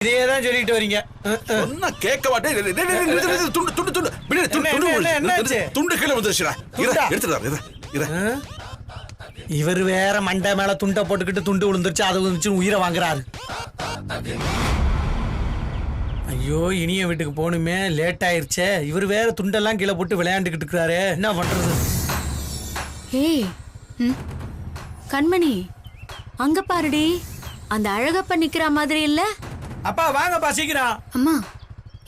இதேதான் சொல்லிட்டு வரீங்க. சொன்னா கேட்க மாட்டேன். துண்டு துண்டு துண்டு துண்டு கீழே வந்துருச்சுடா. எடுத்துடா. இவர் வேற மண்டை மேல துண்டை போட்டுக்கிட்டு துண்டு விழுந்துருச்சு, அது விழுந்துச்சு, உயிரை வாங்குறாரு. ஐயோ, இனிய வீட்டுக்கு போகணுமே, லேட் ஆயிருச்சே. இவர் வேற துண்டெல்லாம் கீழே போட்டு விளையாண்டுக்கிட்டு இருக்கிறாரு, என்ன பண்றது? ஏய் கண்மணி, அங்க பாருடி, அந்த அழகப்ப நிக்கிற மாதிரி இல்ல? அப்பா வாங்கப்பா சீக்கிரம். அம்மா,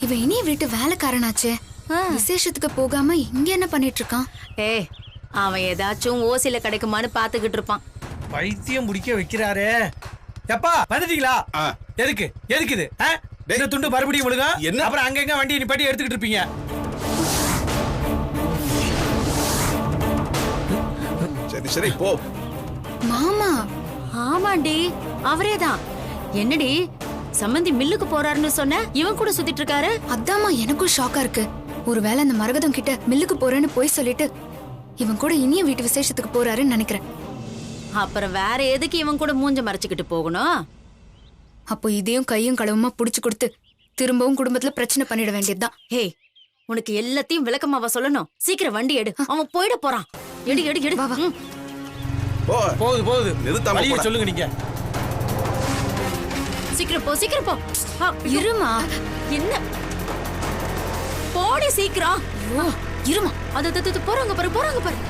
இவ இனிய வீட்டு வேலைக்காரனாச்சே, விசேஷத்துக்கு போகாம இங்க என்ன பண்ணிட்டு இருக்கான்? ஏய், அவன் ஏதாச்சும் ஓசில கிடைக்குமான்னு பாத்துக்கிட்டு இருப்பான். பைத்தியம் முடிக்க வைக்கிறாரே. எப்பா வந்துட்டீங்களா? எதுக்கு எதுக்குது இந்த துண்டு மறுபடியும் விழுங்க. என்ன அப்புறம் அங்கங்க வண்டி நிப்பாட்டி எடுத்துக்கிட்டு இருப்பீங்க. சரி சரி போ. மாமா. ஆமாண்டி, அவரேதான். என்னடி சம்பந்தி மில்லுக்கு போறாருன்னு சொன்ன, இவன் கூட சுத்திட்டு இருக்காரு? அதாம்மா எனக்கும் ஷாக்கா இருக்கு. ஒருவேளை அந்த மரகதம் கிட்ட மில்லுக்கு போறேன்னு போய் சொல்லிட்டு இவன் கூட இனிய வீட்டு விசேஷத்துக்கு போறாருன்னு நினைக்கிறேன். அப்புறம் வேற எதுக்கு இவன் கூட மூஞ்ச மறைச்சுக்கிட்டு போகணும்? அப்போ இதையும் கையும் களவுமா புடிச்சு கொடுத்து திரும்பவும் குடும்பத்துல பிரச்சனை பண்ணிட வேண்டியதுதான். ஹே, உனக்கு எல்லாத்தையும் விளக்கமாவா சொல்லணும்? சீக்கிரம் வண்டி எடு, அவன் போயிட போறான். எடு எடு எடு. போகுது போகுது, நிறுத்தாம சொல்லுங்க நீங்க. சீக்கிரம் போ, சீக்கிரம் போ. இருமா. என்ன போடி சீக்கிரம். இருமா. அது போறாங்க பாரு, போறாங்க பாரு.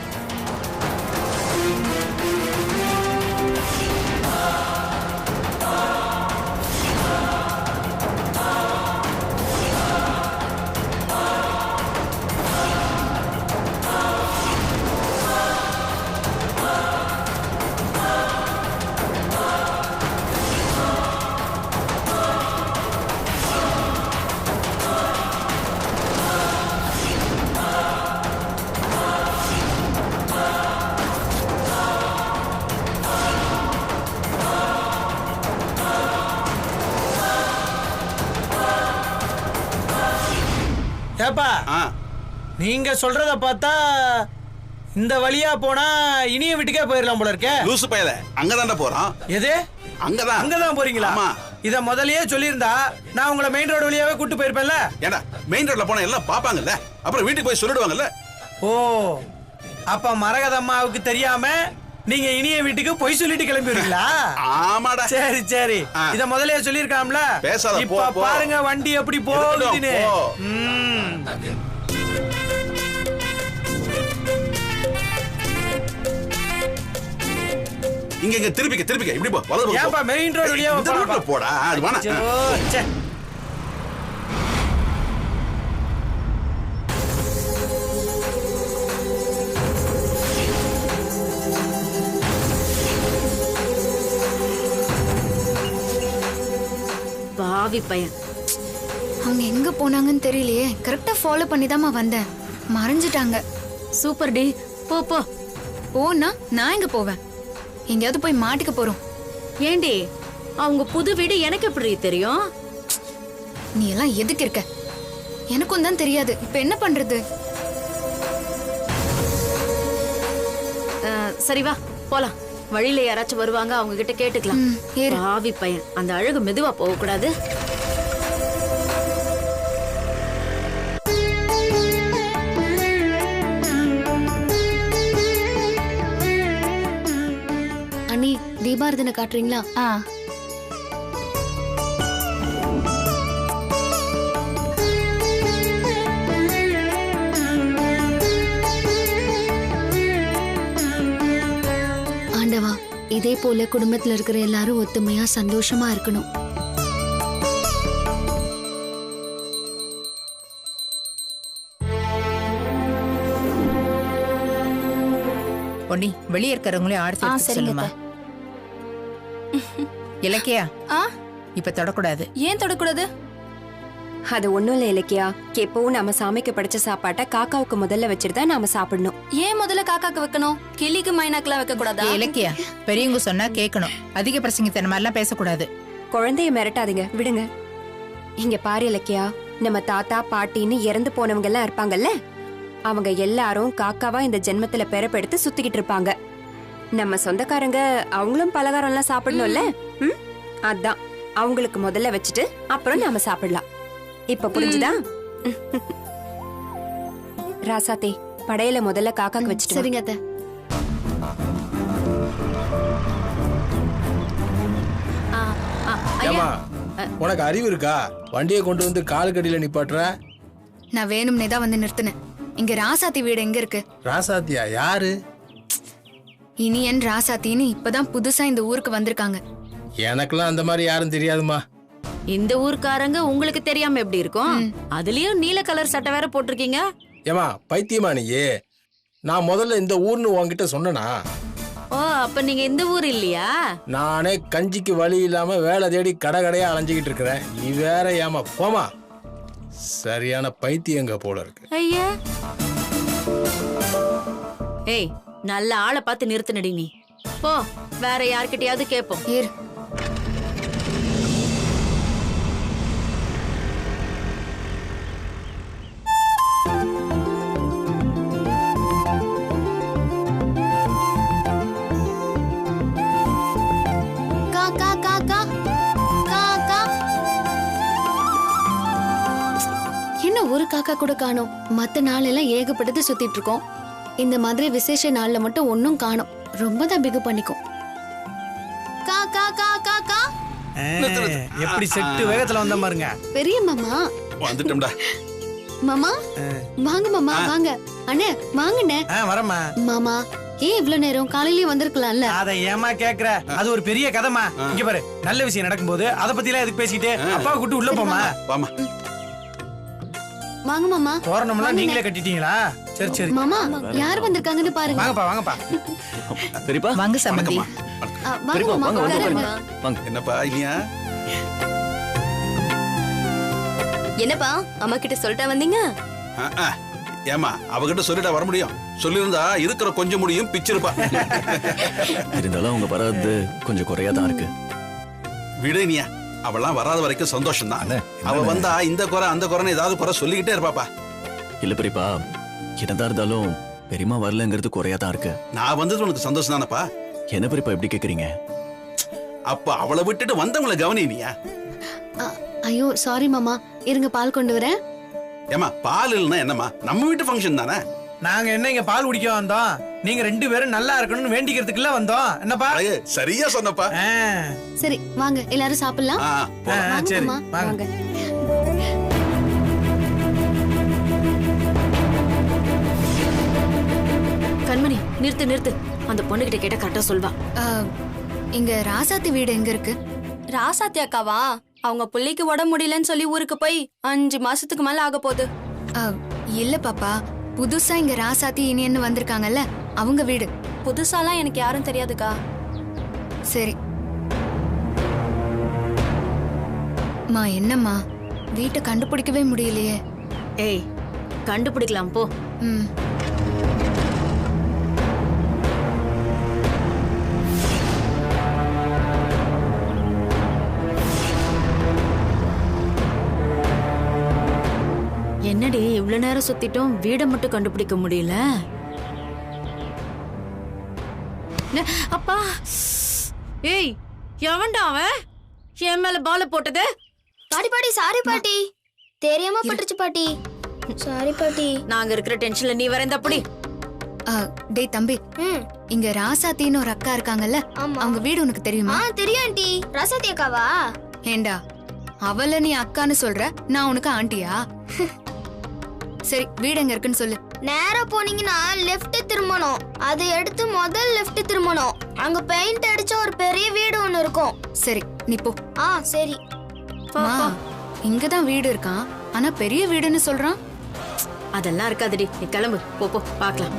ஏப்பா, நீங்க சொல்றத பார்த்தா இந்த வழியா போனா இனிய வீட்டுக்கே போயிடலாம் போல இருக்கே. லூசு பயல, அங்கதான்டா போறான். எது? அங்கதான் போறீங்களா? இத முதல்லயே சொல்லியிருந்தா நான் உங்களை மெயின் ரோடு வழியாவே கூட்டு போயிருப்பேன்ல. ஏண்டா மெயின் ரோட்ல போனா எல்லாம் பாப்பாங்கல்ல, அப்புறம் வீட்டுக்கு போய் சொல்லிடுவாங்கல்ல. ஓ, அப்ப மரகதம்மாவுக்கு தெரியாம நீங்க இனிய வீட்டுக்கு போய் சொல்லிட்டு கிளம்பிடுவீங்களா? ஆமாடா. சரி சரி, இத முதல்லயே சொல்லிருக்காம்ல. இப்ப பாருங்க வண்டி எப்படி போகுதுன்னு. இங்க திருப்பிக்க இப்படி போ. ஏப்பா மெயின் ரோடு வழியா போடா. அது வாணா. பாவி பையன். அவங்க எங்க போனாங்கன்னு தெரியலையே. கரெக்டா ஃபாலோ பண்ணிதாம்மா வந்தேன். மறைஞ்சிட்டாங்க. சூப்பர் டி, போ போ. போனா நான் எங்க போவேன்? எங்கயாவது போய் மாட்டிக்க போறோம். ஏண்டி, அவங்க புது வீடு எனக்கு எப்படி தெரியும்? நீ எல்லாம் எதுக்கு இருக்க? எனக்கும் தான் தெரியாது. இப்ப என்ன பண்றது? சரி வா போலாம். வழியில யாராச்சும் வருவாங்க, அவங்க கிட்ட கேட்டுக்கலாம். பாவி பையன், அந்த அழகு மெதுவா போக கூடாது. அண்ணி, தீபாரதனை காட்டுறீங்களா? ஆண்டவா, இதே போல குடும்பத்துல இருக்கிற எல்லாரும் ஒத்துமையா சந்தோஷமா இருக்கணும். பொன்னி, வெளியே இருக்கிறவங்களையும் ஆடுத்து சொல்லுமா. இலக்கியா, இப்ப தொடக்கூடாது. ஏன் தொடக்கூடாது? அது ஒண்ணும் இல்ல இலக்கியா. எப்பவும் நம்ம சாமிக்கு படைச்ச சாப்பாட்டை காக்காவுக்கு முதல்ல வச்சிருந்தா நாம சாப்பிடணும். ஏன் முதல்ல காக்காக்கு வைக்கணும்? கிளிக்கு மைனாக்கெல்லாம் வைக்க கூடாதா? இலக்கியா, பெரியவங்க சொன்னா கேட்கணும். அதிக பிரசங்கித்தன மாதிரிலாம் பேசக்கூடாது. குழந்தைய மிரட்டாதீங்க, விடுங்க. இங்க பாரு இலக்கியா, நம்ம தாத்தா பாட்டின்னு இறந்து போனவங்க எல்லாம் இருப்பாங்கல்ல, அவங்க எல்லாரும் காக்காவா இந்த ஜென்மத்துல பெறப்பெடுத்து சுத்திக்கிட்டு இருப்பாங்க. நம்ம சொந்தக்காரங்க அவங்களும் பலகாரம் எல்லாம் சாப்பிடணும்ல. அதான் அவங்களுக்கு முதல்ல வச்சுட்டு அப்புறம் நாம சாப்பிடலாம். இப்ப புரிஞ்சுதா? ராசாத்தே, படையில முதல்ல காக்காக்கு வச்சுட்டு வா. சரிங்க அத்தை. ஏமா உனக்கு அறிவு இருக்கா? வண்டியை கொண்டு வந்து காலுக்கடியில நிப்பாட்டுற. நான் வேணும்னே தான் வந்து நிறுத்தினேன். இங்க ராசாத்தி வீடு எங்க இருக்கு? ராசாத்தியா? யாரு? இனியன் ராசாத்தின்னு இப்பதான் புதுசா இந்த ஊருக்கு வந்திருக்காங்க. எனக்கெல்லாம் அந்த மாதிரி யாரும் தெரியாதுமா. இந்த ஊர்க்காரங்க உங்களுக்கு தெரியாம எப்படி இருக்கும்? அதுலயும் நீல கலர் சட்டை வேற போட்டிருக்கீங்க. ஏமா பைத்தியமா நீயே? நான் முதல்ல இந்த ஊர்னு உன்கிட்ட சொன்னனா? ஓ, அப்ப நீங்க இந்த ஊர் இல்லையா? நானே கஞ்சிக்கு வழி இல்லாம வேலை தேடி கடை கடையா அலைஞ்சுக்கிட்டு இருக்கிறேன். நீ வேற ஏமா? போமா, சரியான பைத்தியங்க போல இருக்கு. ஐயா, ஏய், நல்ல ஆளை பார்த்து நிறுத்தினடி நீ. போ, வேற யார்கிட்டயாவது கேப்போம். ஏறு. என்ன ஒரு காக்கா கூட காணோம்? மத்த நாள் எல்லாம் ஏகப்பட்டது சுத்திட்டு இருக்கோம். இந்த மாதிரி விசேஷ நாள்ல மட்டும் ஒன்னும் காணோம். ரொம்ப தான் பிகு பண்ணிக்கும். கா கா கா கா கா. எப்படி செட்டு வேகத்துல வந்த பாருங்க. பெரிய மாமா வந்துட்டோம்டா. மாமா வாங்க மாமா வாங்க. அண்ணே வாங்கண்ணே. வரமா மாமா, ஏன் இவ்வளவு நேரம்? காலையிலயே வந்திருக்கலாம்ல. அத ஏமா கேக்குற? அது ஒரு பெரிய கதைமா. இங்க பாரு, நல்ல விஷயம் நடக்கும்போது அத பத்தி எல்லாம் எதுக்கு பேசிட்டு? அப்பா கூட்டு உள்ள போமா. வாமா. வாங்க மாமா. தோரணம்லாம் நீங்களே கட்டிட்டீங்களா? சரி சரி. மாமா யார் வந்திருக்காங்கன்னு பாருங்க. வாங்கப்பா வாங்கப்பா. பெரியப்பா வாங்க சம்பந்தி. வாங்க மாமா. வாங்க. என்னப்பா இல்லையா? என்னப்பா அம்மா கிட்ட சொல்லிட்டா வந்தீங்க? ஏமா அவகிட்ட சொல்லிட்டா வர முடியும்? சொல்லியிருந்தா இருக்கிற கொஞ்சம் முடியும் பிச்சிருப்பா. இருந்தாலும் அவங்க வராது கொஞ்சம் குறையாதான் இருக்கு. விடுனியா, அவெல்லாம் வராத வரைக்கும் சந்தோஷம் தான். அவ வந்தா இந்த குறை அந்த குறைன்னு ஏதாவது குறை சொல்லிக்கிட்டே இருப்பாப்பா. இல்ல பெரியப்பா, என்னதான் இருந்தாலும் பெரியமா வரலங்கிறது குறையாதான் இருக்கு. நான் வந்தது உனக்கு சந்தோஷம் தானப்பா. என்ன பெரியப்பா எப்படி கேக்குறீங்க? அப்ப அவளை விட்டுட்டு வந்தவங்களை கவனினியா? ஐயோ சாரி மாமா, இருங்க பால் கொண்டு வரேன். ஏமா பால் இல்லைன்னா என்னம்மா? நம்ம வீட்டு ஃபங்க்ஷன் தானே. நாங்க என்ன இங்க பால் குடிக்க வந்தோம்? நீங்க ரெண்டு பேரும் நல்லா இருக்கணும்னு வேண்டிக்கிறதுக்குள்ள வந்தோம். என்னப்பா? சரியா சொன்னப்பா. சரி வாங்க எல்லாரும் சாப்பிடலாம். சரி வாங்க. கண்மணி, நிறுத்து நிறுத்து. அந்த பொண்ணுகிட்ட கேட்டா கரெக்டா சொல்வா. இங்க ராசாத்தி வீடு எங்க இருக்கு? ராசாத்தி அக்காவா? அவங்க பிள்ளைக்கு உடம்பு முடியலன்னு சொல்லி ஊருக்கு போய் 5 மாசத்துக்கு மேல ஆக போகுது. இல்ல பாப்பா, புதுசா இங்க ராசாத்தி இனியன்னு வந்திருக்காங்கல்ல, அவங்க வீடு. புதுசாலாம் எனக்கு யாரும் தெரியாதுக்கா. சரி மா, என்னம்மா வீட்டை கண்டுபிடிக்கவே முடியலையே. ஏய், கண்டுபிடிக்கலாம் போ. ம். என்னடி இவ்வளவு நேரம் சுத்திட்டோம், வீட மட்டும் கண்டுபிடிக்க முடியல? அப்பா, ஏய், எவன்டா அவன் என் மேல பால போட்டது? பாட்டி பாட்டி சாரி பாட்டி, தெரியாம பட்டுச்சு பாட்டி. சாரி பாட்டி. நாங்க இருக்கிற டென்ஷன்ல நீ வரேன் அப்படி. டேய் தம்பி, இங்க ராசாத்தின்னு ஒரு அக்கா இருக்காங்கல்ல, அவங்க வீடு உனக்கு தெரியுமா? தெரியும் ஆண்டி. ராசாத்தி அக்காவா? ஏண்டா அவள நீ அக்கான்னு சொல்ற, நான் உனக்கு ஆண்டியா? சரி வீடு எங்க இருக்குன்னு சொல்லு. நேரா போனீங்கன்னா லெஃப்ட் திரும்பணும். அதை எடுத்து முதல் லெஃப்ட் திரும்பணும். அங்க பெயிண்ட் அடிச்ச ஒரு பெரிய வீடு ஒண்ணு இருக்கும். சரி நீ போ. சரி. இங்கதான் வீடு இருக்கான், ஆனா பெரிய வீடுன்னு சொல்றான். அதெல்லாம் இருக்காதுடி, நீ கிளம்பு. போ போ, பாக்கலாம்.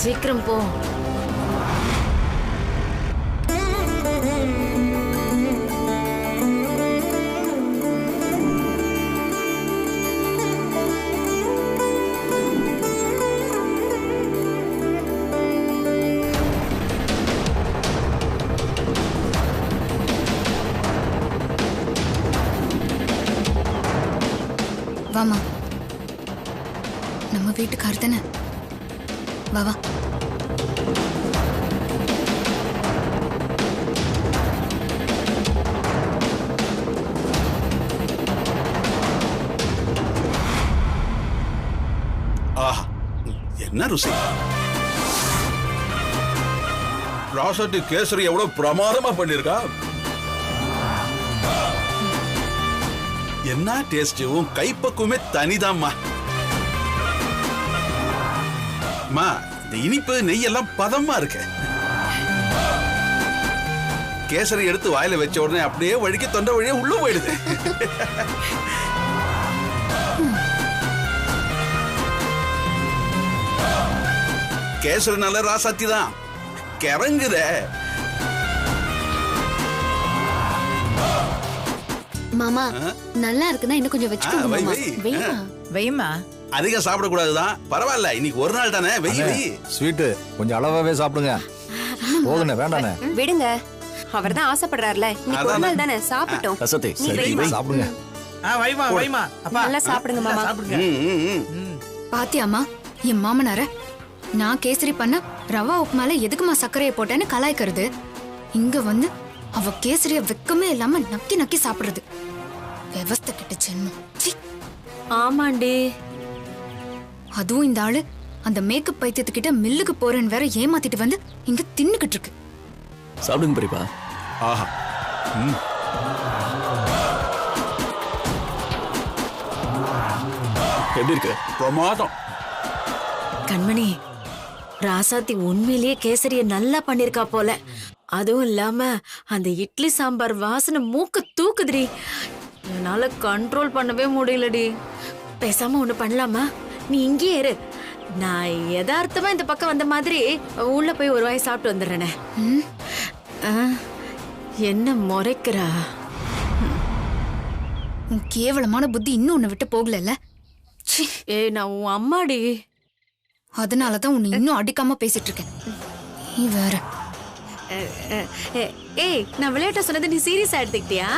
சீக்கிரம் போ. வாமா, நம்ம வீட்டுக்கார் தானே. வா வா. என்ன ருசி. ராசாத்தி கேசரி எவ்வளவு பிரமாதமா பண்ணிருக்கா. என்ன டேஸ்ட், உன் கைப்பக்குவமே தனிதாம்மா. மா, இந்த இனிப்பு நெய் எல்லாம் பதமா இருக்கு. கேசரி எடுத்து வாயில வச்ச உடனே அப்படியே வழிக்கு தொண்டை வழியே உள்ள போயிடுது. கேசரி நல்ல ராசாத்தி தான், கிறங்குத. மாமா நல்லா இருக்குன்னா இன்னும் கொஞ்சம் வச்சுக்கோங்க மாமா. வைமா. வைமா. அதிகம் சாப்பிடக்கூடாதுதான், பரவாயில்ல, இன்னைக்கு ஒரு நாள் தானே. வெய் ஸ்வீட்டு கொஞ்சம் அளவாவே சாப்பிடுங்க. போதுண்ணே, வேண்டாண்ணே. விடுங்க, அவர் தான் ஆசைப்படுறாருல, இன்னைக்கு ஒரு நாள் தானே, சாப்பிட்டோம். ரசத்தை நீ சரி வைமா. சாப்பிடுங்க. வைமா வைமா. அப்பா நல்லா சாப்பிடுங்க மாமா. சாப்பிடுங்க. பாத்தியாமா என் மாமனார, நான் கேசரி பண்ண ரவா உப்புமால எதுக்குமா சர்க்கரையை போட்டேன்னு கலாய்க்கிறது. இங்க வந்து அவ கேசரிய வெக்கமே இல்லாம நக்கி நக்கி சாப்பிடுறது. விவஸ்தை கிட்ட சென்னும். ஆமாண்டி. அதுவும் இந்த ஆளு அந்த மேக்கப் பைத்தியத்துக்கிட்ட மில்லுக்கு போறேன்னு வேற ஏமாத்திட்டு வந்து இங்க தின்னுக்கிட்டு இருக்கு. சாப்பிடுங்க பெரியப்பா. ஆஹா. எப்படி இருக்கு? பிரமாதம். கண்மணி, ராசாத்தி உண்மையிலேயே கேசரிய நல்லா பண்ணிருக்கா போல. அதுவும் இல்லாம அந்த இட்லி சாம்பார் வாசனை மூக்கு தூக்குதுடி. என்னால கண்ட்ரோல் பண்ணவே முடியலடி. பேசாம ஒண்ணு பண்ணலாமா? நீ இங்கேயே இரு, நான் யதார்த்தமா இந்த பக்கம் வந்த மாதிரி உள்ள போய் ஒரு வாய் சாப்பிட்டு வந்துடுறேனே. என்ன முறைக்கிறா? உன் கேவலமான புத்தி இன்னும் உன்னை விட்டு போகல. ஏய், நான் உன் அம்மாடி. அதனாலதான் உன்னை இன்னும் அடிக்காம பேசிட்டு இருக்கேன். நீ வேற. ஏய், நான் விளையாட்ட சொன்னது நீ சீரியஸா எடுத்துக்கிட்டியா?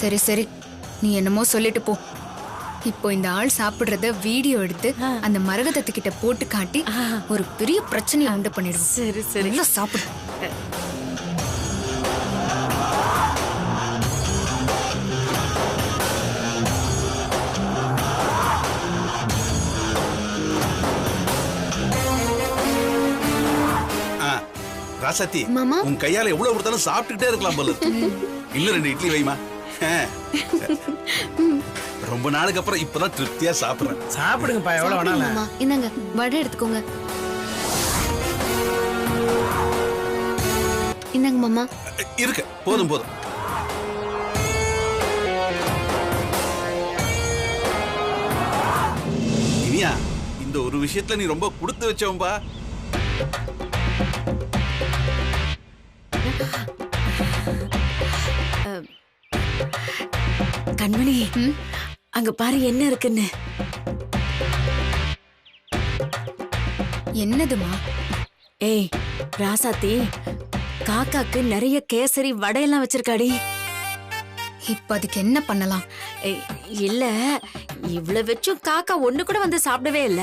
சரி சரி, நீ என்னமோ சொல்லிட்டு போ. இப்போ இந்த ஆள் சாப்பிடுறத வீடியோ எடுத்து அந்த மரகதத்துக்கிட்ட போட்டு காட்டி ஒரு பெரிய பிரச்சனையை உண்டு பண்ணிடுவோம். சரி சரி, நல்லா சாப்பிடு. ராசாத்தி, மாமா. உன் கையால எவ்வளவு கொடுத்தாலும் சாப்பிட்டுட்டே இருக்கலாம் போல. இல்ல 2 இட்லி வைமா. ரொம்ப நாளுக்கு அப்புறம் இப்பதான் திருப்தியா சாப்பிடுறேன். சாப்பிடுங்கப்பா, எவ்வளவு வேணாலும். மாமா இந்தாங்க வடை எடுத்துக்கோங்க. இந்தாங்க மாமா. இருக்கு, போதும் போதும். இனியா, இந்த ஒரு விஷயத்துல நீ ரொம்ப கொடுத்து வச்சவன்பா. கண்மணி, அங்க பாரு என்ன இருக்குன்னு. என்னதுமா? ஏய் ராசாத்தி, காக்காக்கு நிறைய கேசரி வடையெல்லாம் வச்சிருக்காடி. இப்ப அதுக்கு என்ன பண்ணலாம்? ஏய், இல்ல, இவ்வளவு வச்சும் காக்கா ஒண்ணு கூட வந்து சாப்பிடவே இல்ல.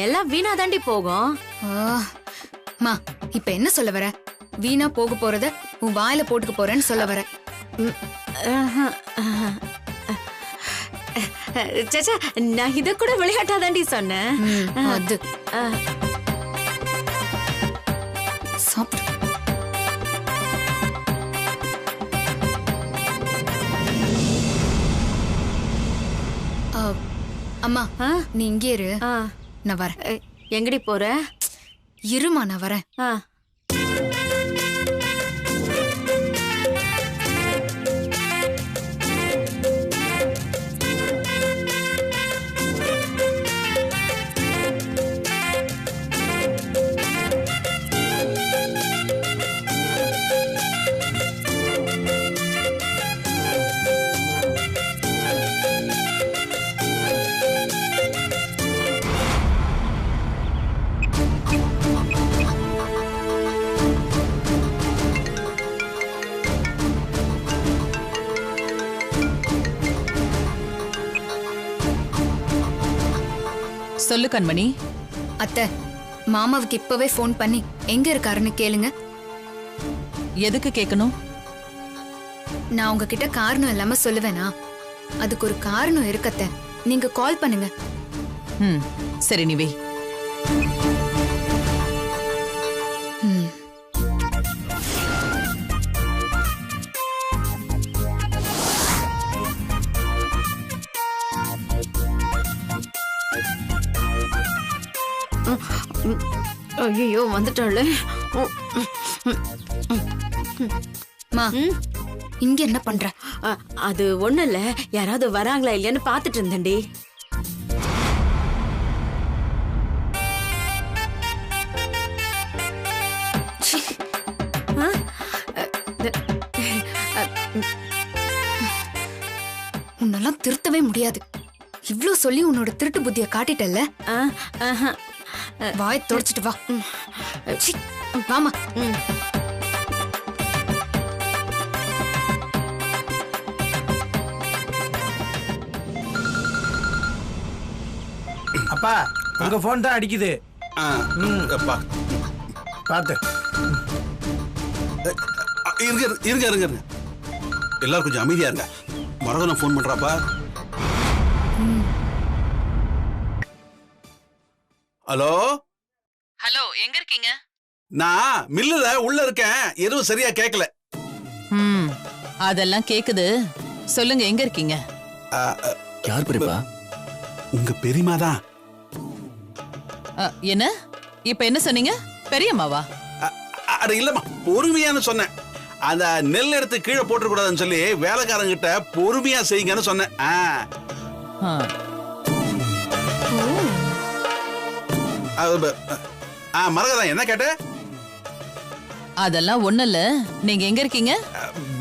எல்லாம் வீணா தாண்டி போகும். மா, இப்ப என்ன சொல்ல வர? வீணா போக போறத உன் வாயில போட்டுக்க போறேன்னு சொல்ல வர? சேச்சா, நான் இத கூட விளையாட்டா தாண்டி சொன்னேன். அது சாப்பிடு. அம்மா, நீ இங்கே இரு, நான் வரேன். எங்கடி போற? இருமா, நான் வரேன். சொல்லு கண்மணி. அத்தை, மாமாவுக்கு இப்பவே போன் பண்ணி எங்க இருக்காருன்னு கேளுங்க. எதுக்கு கேட்கணும்? நான் உங்ககிட்ட காரணம் இல்லாம சொல்லுவேனா? அதுக்கு ஒரு காரணம் இருக்கத்த. நீங்க கால் பண்ணுங்க. ம் சரி நீ வை. ம். ஐயோ வந்துட்டாளே. மா இங்க என்ன பண்ற? அது ஒண்ணு இல்ல, யாராவது வராங்களா இல்லையான்னு பாத்துட்டு இருந்தேன்டி. உன்னெல்லாம் திருத்தவே முடியாது. இவ்ளோ சொல்லி உன்னோட திருட்டு புத்திய காட்டிட்டல்ல. வாய் தொடச்சிட்டு வா. சீ, வாமா. அப்பா உங்க போன் தான் அடிக்குது. பாத்து இருங்க இருங்க இருங்க, எல்லாரும் கொஞ்சம் அமைதியா இருங்க. மரகதம் போன் பண்றாப்பா. ஹலோ ஹலோ, எங்க இருக்கீங்க? நான் மில்லுல உள்ள இருக்கேன், எதுவும் சரியா கேட்கல. ம் அதெல்லாம் கேக்குது, சொல்லுங்க எங்க இருக்கீங்க? யார் பெரியப்பா? உங்க பெரியமா தான். என்ன இப்ப என்ன சொன்னீங்க? பெரியம்மாவா? அட இல்லம்மா, பொறுமையானு சொன்னேன். அந்த நெல் எடுத்து கீழே போட்டு கூடாதுன்னு சொல்லி வேலைக்காரங்கிட்ட பொறுமையா செய்யுங்கன்னு சொன்னேன். மரகதம் என்ன கேட்ட? அதெல்லாம் ஒண்ணு இல்ல, நீங்க எங்க இருக்கீங்க?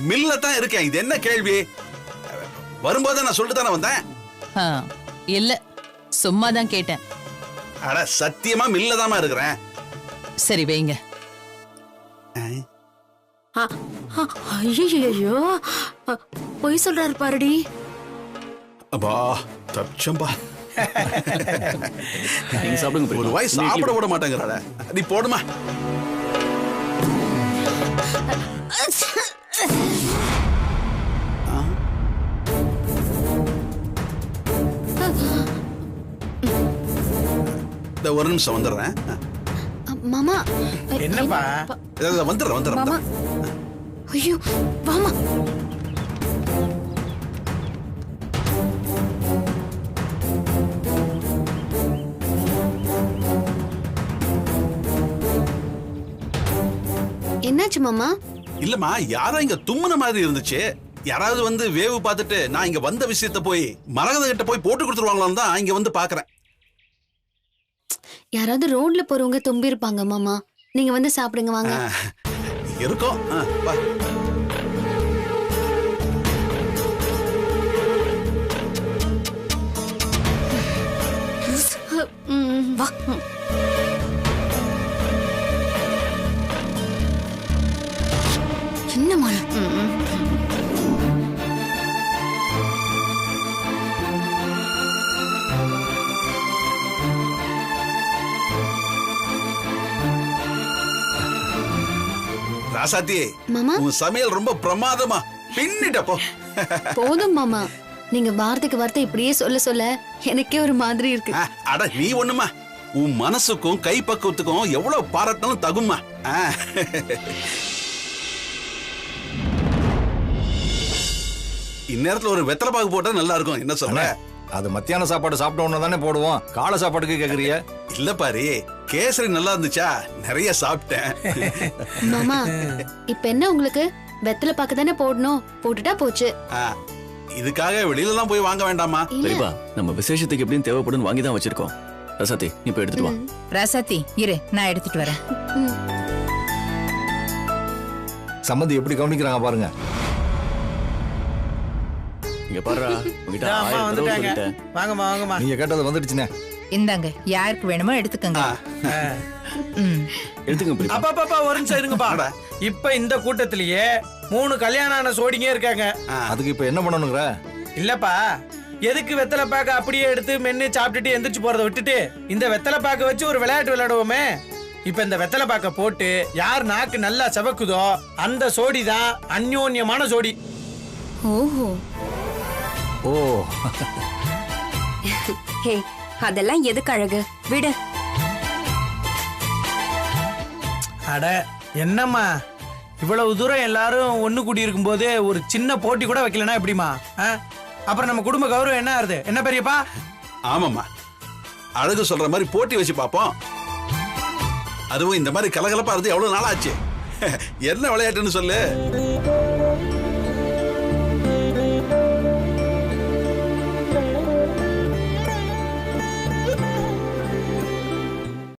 மில்ல தான் இருக்கேன். இது என்ன கேள்வி? வரும்போது நான் சொல்லிட்டு தானே வந்தேன். இல்ல சும்மா தான் கேட்டேன். அட சத்தியமா மில்ல தாமா இருக்கிறேன். சரி வைங்க. ஐயோ பொய் சொல்றாரு பாருடி. அப்பா தச்சம்பா, நீங்க சாப்பிடுங்க. ஒரு வாய் சாப்பிட விட மாட்டேங்கிறாள. நீ போடுமா. ஒரு நிமிஷம் வந்துடுறேன். மாமா என்னப்பா? வந்துடுறேன். மாமா ஐயோ வாமா. என்னாச்சு மாமா? இல்லம்மா, யாரும் இங்க தும்முன மாதிரி இருந்துச்சு. யாராவது வந்து வேவு பார்த்துட்டு நான் இங்க வந்த விஷயத்த போய் மரகத கிட்ட போய் போட்டு கொடுத்துருவாங்களான்னு தான் இங்க வந்து பாக்குறேன். யாராவது ரோட்ல போறவங்க தும்பி இருப்பாங்க மாமா. நீங்க வந்து சாப்பிடுங்க வாங்க. இருக்கும். வா. என்ன மாமா? ராசாத்தி, மாமா உன் சமையல் ரொம்ப பிரமாதமா பின்னிட்டப்போ. போதும் மாமா, நீங்க வார்த்தைக்கு வார்த்தை இப்படியே சொல்ல சொல்ல எனக்கே ஒரு மாதிரி இருக்கு. அட நீ ஒண்ணுமா, உன் மனசுக்கும் கை பக்குவத்துக்கும் எவ்வளவு பாராட்டினாலும் தகுமா. இந்நேரத்துல ஒரு வெத்தலை பாக்கு போட்டா நல்லா இருக்கும். என்ன சொல்ற? அது மத்தியான சாப்பாடு சாப்பிட்ட உடனே தானே போடுவோம். காலை சாப்பாட்டுக்கு கேக்குறீங்க? இல்ல பாரு, கேசரி நல்லா இருந்துச்சா, நிறைய சாப்பிட்டேன். மாமா இப்ப என்ன உங்களுக்கு? வெத்தலை பாக்கு தானே போடணும், போட்டுட்டா போச்சு. இதுக்காக வெளியில எல்லாம் போய் வாங்க வேண்டாமா? பெரியப்பா, நம்ம விசேஷத்துக்கு எப்படியும் தேவைப்படும் வாங்கி தான் வச்சிருக்கோம். ரசாத்தி, நீ போய் எடுத்துட்டு வா. ராசாத்தி இரு, நான் எடுத்துட்டு வரேன். சம்மந்தி எப்படி கவனிக்கிறாங்க பாருங்க. இங்க பாருடா, உன்கிட்ட அம்மா 1000 தடவை வந்துட்டாங்க. சொல்லிட்டேன். வாங்கம்மா. நீங்க கேட்டது வந்துடுச்சுனே. இந்தாங்க, யாருக்கு வேணுமோ எடுத்துக்கங்க. எடுத்துங்க பெரியப்பா. அப்பா ஒரு நிமிஷம் இருங்கப்பா. இப்ப இந்த கூட்டத்திலேயே 3 கல்யாணம் ஆன சோடிங்க இருக்காங்க. அதுக்கு இப்ப என்ன பண்ணணுங்கிற? இல்லப்பா, எதுக்கு வெத்தலை பாக்க அப்படியே எடுத்து மென்னு சாப்பிட்டுட்டு எந்திரிச்சு போறதை விட்டுட்டு இந்த வெத்தலை பாக்க வச்சு ஒரு விளையாட்டு விளையாடுவோமே. இப்ப இந்த வெத்தலை பாக்க போட்டு யார் நாக்கு நல்லா செவக்குதோ அந்த சோடி தான் அந்யோன்யமான சோடி. ஓஹோ. ஓ ஹே அதெல்லாம் எதுக்கு அழகு, விடு. அட என்னம்மா, இவ்வளவு தூரம் எல்லாரும் ஒண்ணு கூடி இருக்கும்போது ஒரு சின்ன போட்டி கூட வைக்கலனா எப்படிமா? அப்புறம் நம்ம குடும்ப கௌரவம் என்ன ஆறுது? என்ன பெரியப்பா? ஆமாம்மா, அழகு சொல்ற மாதிரி போட்டி வச்சு பார்ப்போம். அதுவும் இந்த மாதிரி கலகலப்பா இருந்து எவ்வளவு நாள் ஆச்சு. என்ன விளையாட்டுன்னு சொல்லு.